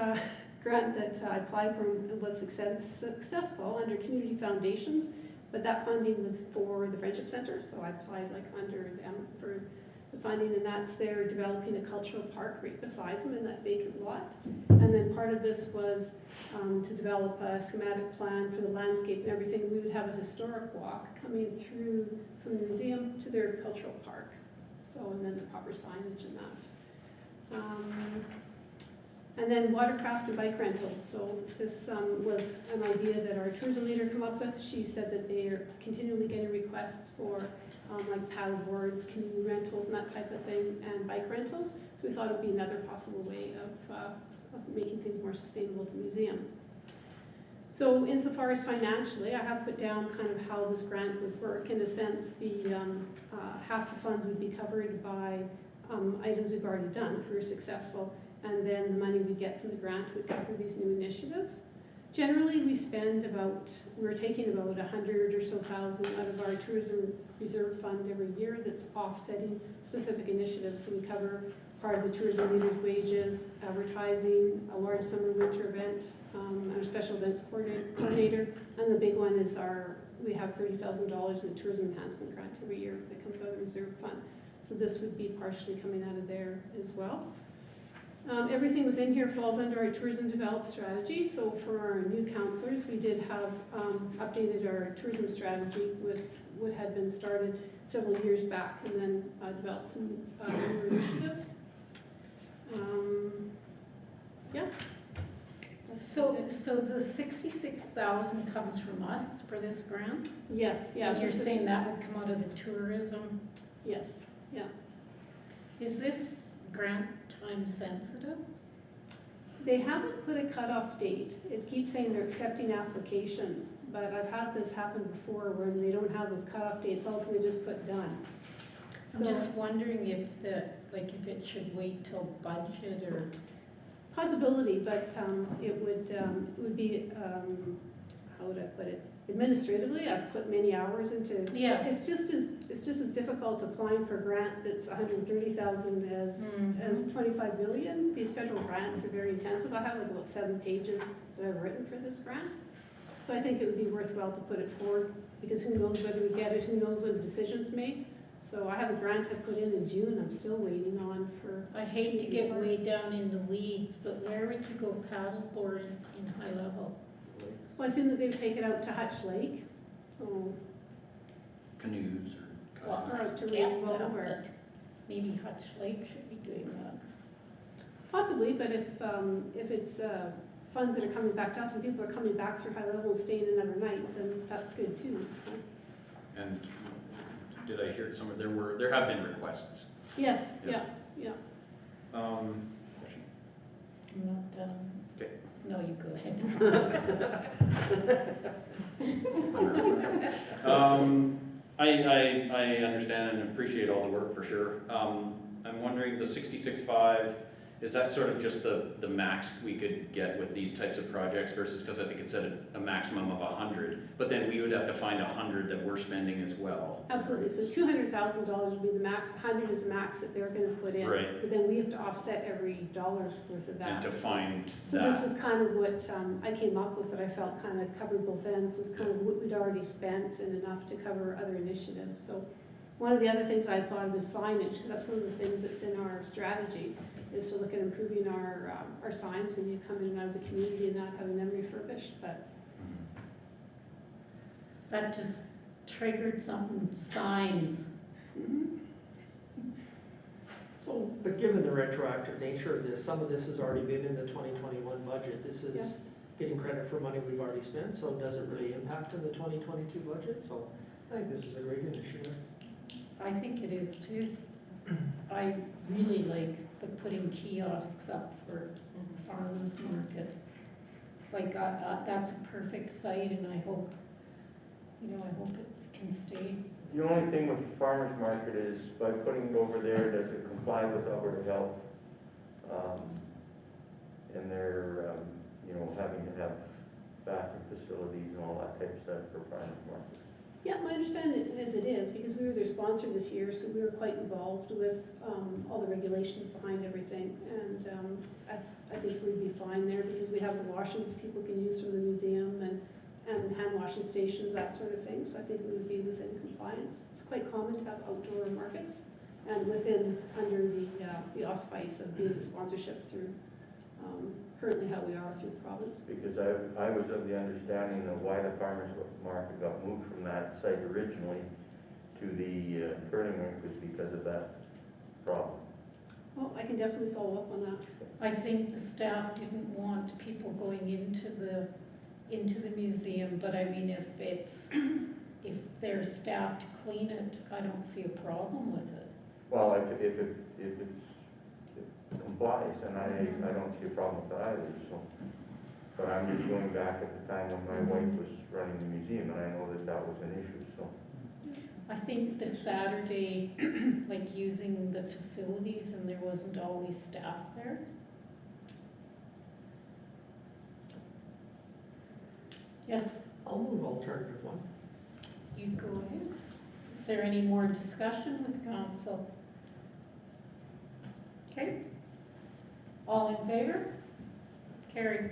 grant that I applied for and was successful under community foundations, but that funding was for the Friendship Center, so I applied like under them for the funding, and that's there developing a cultural park right beside them in that vacant lot. And then part of this was to develop a schematic plan for the landscape and everything. We would have a historic walk coming through from the museum to their cultural park. So, and then the proper signage and that. And then watercraft and bike rentals. So this was an idea that our tourism leader came up with. She said that they are continually getting requests for like paddle boards, canoe rentals, and that type of thing, and bike rentals. So we thought it would be another possible way of making things more sustainable at the museum. So insofar as financially, I have put down kind of how this grant would work. In a sense, the half the funds would be covered by items we've already done if we were successful, and then the money we get from the grant would cover these new initiatives. Generally, we spend about, we're taking about 100 or so thousand out of our tourism reserve fund every year that's offsetting specific initiatives. So we cover part of the tourism leaders' wages, advertising, a large summer winter event, our special events coordinator, and the big one is we have $30,000 in the tourism enhancement grant every year that comes out of the reserve fund. So this would be partially coming out of there as well. Everything within here falls under our tourism develop strategy. So for our new councillors, we did have updated our tourism strategy with what had been started several years back, and then developed some new initiatives. Yeah. So the 66,000 comes from us for this grant? Yes, yes. And you're saying that would come out of the tourism? Yes, yeah. Is this grant time sensitive? They haven't put a cutoff date. It keeps saying they're accepting applications, but I've had this happen before where they don't have those cutoff dates, also they just put done. I'm just wondering if if it should wait till budget or, Possibility, but it would be, how would I put it? Administratively, I've put many hours into. yeah. It's just as difficult applying for a grant that's 130,000 as 25 million. These federal grants are very intensive. I have like about 7 pages that I've written for this grant. So I think it would be worthwhile to put it forward, because who knows whether we get it, who knows when the decision's made. So I have a grant I put in June, I'm still waiting on for. I hate to get way down in the weeds, but where would you go paddleboard in high level? Well, I assume that they would take it out to Hutch Lake. Oh, Canoes or Well, or kayaks. out to get Rainbow, that, or but maybe Hutch Lake should be doing that. possibly, but if it's funds that are coming back to us and people are coming back through high level and staying another night, then that's good too, so. And did I hear there have been requests? Yes, Yeah. yeah. Question? I'm not done. Okay. No, you go ahead. I understand and appreciate all the work for sure. I'm wondering, the 66.5, is that sort of just the max we could get with these types of projects versus, because I think it said a maximum of 100, but then we would have to find 100 that we're spending as well. Absolutely, so $200,000 would be the max, 100 is the max that they're gonna put in. Right. But then we have to offset every dollar's worth of that. And to find So this that, was kind of what I came up with, that I felt kind of covered both ends, was kind of what we'd already spent and enough to cover other initiatives. So one of the other things I thought was signage, because that's one of the things that's in our strategy, is to look at improving our signs when you come in and out of the community and not having them refurbished, but. That just triggered some signs. So, but given the retroactive nature of this, some of this has already been in the 2021 budget. This is Yes. getting credit for money we've already spent, so it doesn't really impact on the 2022 budget. So I think this is a great initiative. I think it is too. I really like the putting kiosks up for farmers market. Like, that's a perfect site, and I hope, I hope it can stay. The only thing with the farmer's market is by putting it over there, does it comply with Alberta Health? And they're, having to have bathroom facilities and all that type of stuff for farmer's market. Yeah, my understanding is it is, because we were their sponsor this year, so we were quite involved with all the regulations behind everything. And I think we'd be fine there, because we have the washrooms people can use from the museum and hand washing stations, that sort of thing. So I think we would be within compliance. It's quite common to have outdoor markets, and under the auspice of being the sponsorship through currently how we are through the province. Because I was of the understanding of why the farmer's market got moved from that site originally to the curling rink was because of that problem. Well, I can definitely follow up on that. I think the staff didn't want people going into the museum, but I mean, if they're staffed to clean it, I don't see a problem with it. Well, if it complies, and I don't see a problem with that either, so. But I'm just going back at the time when my wife was running the museum, and I know that was an issue, so. I think the Saturday, like using the facilities, and there wasn't always staff there. Yes, I'll move alternative one. you go ahead. Is there any more discussion with council? Okay. All in favor? Carried.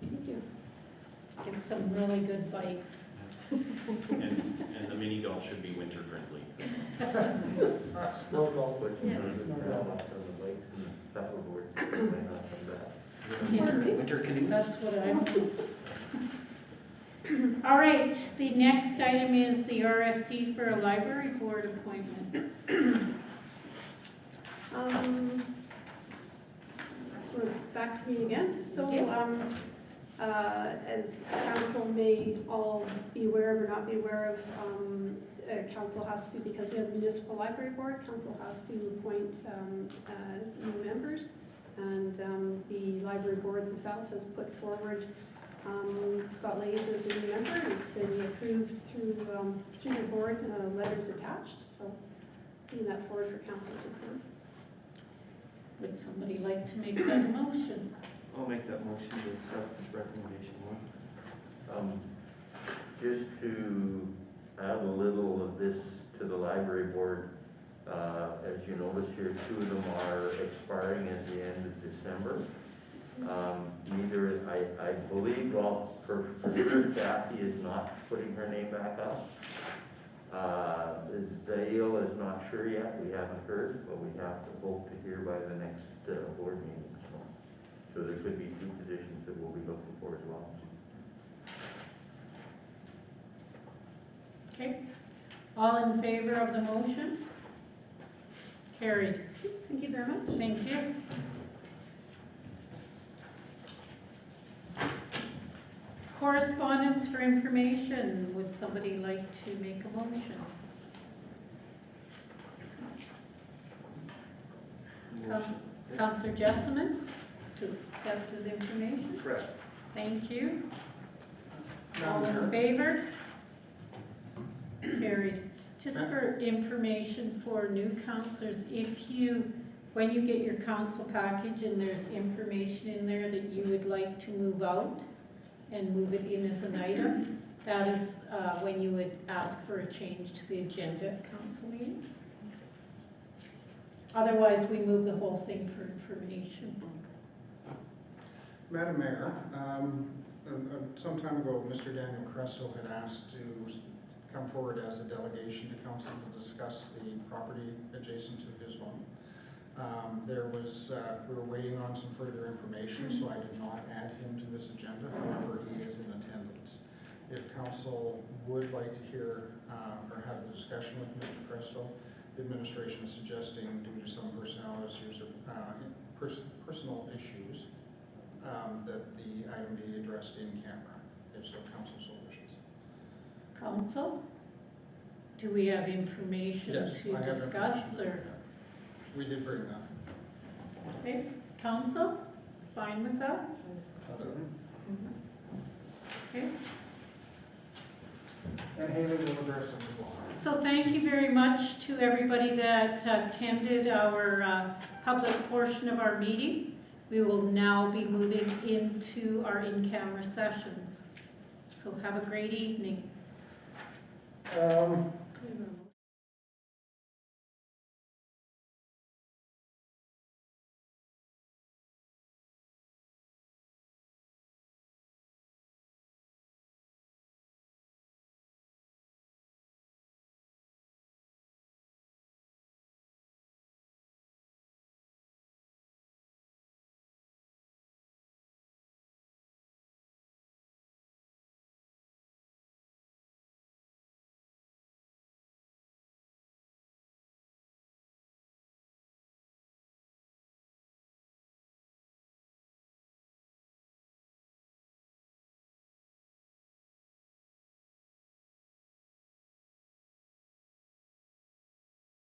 Thank you. Get some really good bikes. and the mini golf should be winter friendly. Snow golf. But, Yeah. on the lakes and paddleboard, may not come back. Winter canoes. That's what I want. All right, the next item is the RFT for a library board appointment. So we're back to me again. So, Yes. as council may all be aware of or not be aware of, council has to, because we have a municipal library board, council has to appoint new members. and the library board themselves has put forward Scott Lays as a new member. It's been approved through the board, letters attached, so putting that forward for council to approve. Would somebody like to make that motion? I'll make that motion to accept recommendation 1. Just to add a little of this to the library board, as you notice here, 2 of them are expiring at the end of December. Neither, I believe, well, for sure, Kathy is not putting her name back up. Zale is not sure yet, we haven't heard, but we have to hope to hear by the next board meeting. So there could be 2 positions that we'll be looking for as well. Okay, all in favor of the motion? Carried. Thank you very much. Thank you. Correspondence for information. Would somebody like to make a motion? Councillor Jessamine, to accept as information? Correct. Thank you. All Madam in Chair? favor? Carried. Just for information for new councillors, when you get your council package and there's information in there that you would like to move out and move it in as an item, that is when you would ask for a change to the agenda at council meetings. Otherwise, we move the whole thing for information. Madam Mayor, some time ago, Mr. Daniel Cresto had asked to come forward as a delegation to council to discuss the property adjacent to his home. We were waiting on some further information, so I did not add him to this agenda. However, he is in attendance. If council would like to hear or have the discussion with Mr. Cresto, the administration is suggesting, due to some personal issues, that the item be addressed in camera, if so council so wishes. Council, do we have information Yes, to I have discuss, information. or? We did bring that. Okay, council, fine with that? Okay. And Haley will address them as well. So thank you very much to everybody that attended our public portion of our meeting. We will now be moving into our in-camera sessions. So have a great evening.